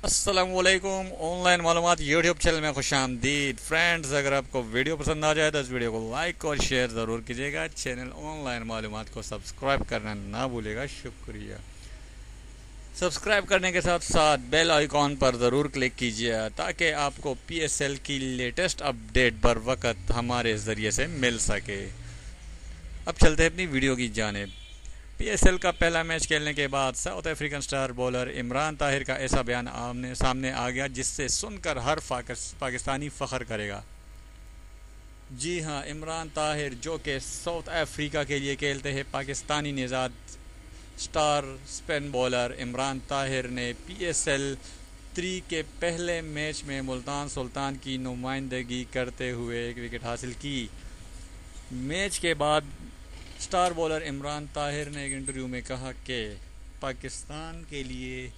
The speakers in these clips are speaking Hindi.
अस्सलामुअलैकुम। ऑनलाइन मालूमात यूट्यूब चैनल में खुशामदीद। फ्रेंड्स, अगर आपको वीडियो पसंद आ जाए तो इस वीडियो को लाइक और शेयर ज़रूर कीजिएगा। चैनल ऑनलाइन मालूमात को सब्सक्राइब करना ना भूलिएगा। शुक्रिया। सब्सक्राइब करने के साथ साथ बेल आइकॉन पर ज़रूर क्लिक कीजिए ताकि आपको पीएसएल की लेटेस्ट अपडेट बर वक्त हमारे ज़रिए से मिल सके। अब चलते हैं अपनी वीडियो की जानिब। पीएसएल का पहला मैच खेलने के बाद south African star bowler Imran Tahir का ऐसा बयान आमने सामने आ गया जिससे सुनकर हर पाकिस्तानी फ़ख्र करेगा। जी हाँ, इमरान ताहिर जो कि साउथ अफ्रीका के लिए खेलते हैं, पाकिस्तानी निजात star spin bowler Imran Tahir ने पीएसएल 3 के पहले मैच में मुल्तान सुल्तान की नुमाइंदगी करते हुए एक विकेट हासिल की। मैच के बाद स्टार बॉलर इमरान ताहिर ने एक इंटरव्यू में कहा कि पाकिस्तान के लिए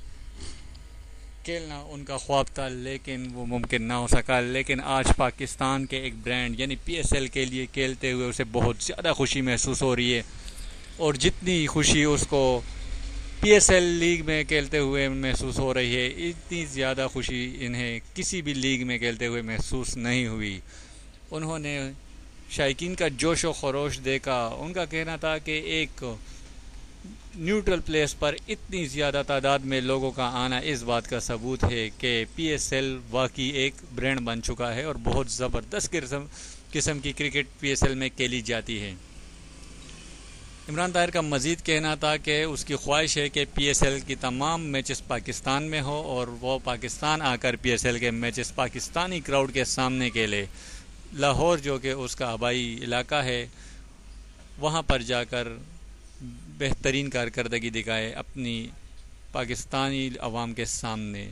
खेलना उनका ख्वाब था लेकिन वो मुमकिन ना हो सका। लेकिन आज पाकिस्तान के एक ब्रांड यानी पीएसएल के लिए खेलते हुए उसे बहुत ज़्यादा खुशी महसूस हो रही है और जितनी खुशी उसको पीएसएल लीग में खेलते हुए महसूस हो रही है, इतनी ज़्यादा खुशी इन्हें किसी भी लीग में खेलते हुए महसूस नहीं हुई। उन्होंने शायकीन का जोश व खरोश देखा। उनका कहना था कि एक न्यूट्रल प्लेस पर इतनी ज़्यादा तादाद में लोगों का आना इस बात का सबूत है कि पीएसएल वाकई एक ब्रांड बन चुका है और बहुत ज़बरदस्त किस्म की क्रिकेट पीएसएल में खेली जाती है। इमरान ताहिर का मज़ीद कहना था कि उसकी ख्वाहिश है कि पीएसएल की तमाम मैचेस पाकिस्तान में हो और वो पाकिस्तान आकर पीएसएल के मैचेस पाकिस्तानी क्राउड के सामने खेले। लाहौर जो कि उसका आबाई इलाका है, वहाँ पर जाकर बेहतरीन कारकर्दगी दिखाए अपनी पाकिस्तानी अवाम के सामने।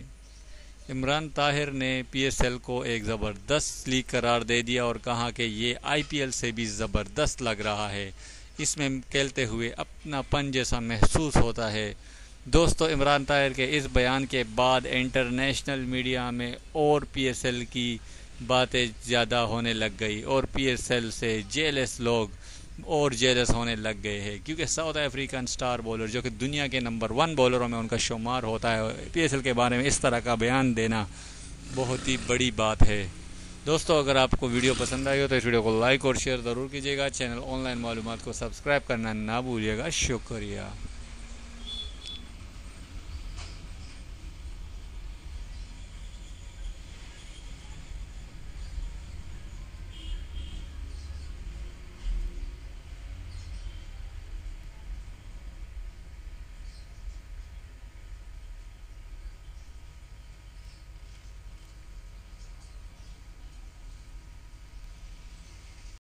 इमरान ताहिर ने पीएसएल को एक ज़बरदस्त लीग करार दे दिया और कहा कि ये आईपीएल से भी ज़बरदस्त लग रहा है, इसमें खेलते हुए अपनापन जैसा महसूस होता है। दोस्तों, इमरान ताहिर के इस बयान के बाद इंटरनेशनल मीडिया में और पीएसएल की बातें ज़्यादा होने लग गई और पीएसएल से जेलस लोग और जेलस होने लग गए हैं क्योंकि साउथ अफ्रीकन स्टार बॉलर जो कि दुनिया के नंबर 1 बॉलरों में उनका शुमार होता है, पीएसएल के बारे में इस तरह का बयान देना बहुत ही बड़ी बात है। दोस्तों, अगर आपको वीडियो पसंद आई हो तो इस वीडियो को लाइक और शेयर ज़रूर कीजिएगा। चैनल ऑनलाइन मालूमात को सब्सक्राइब करना ना भूलिएगा। शुक्रिया।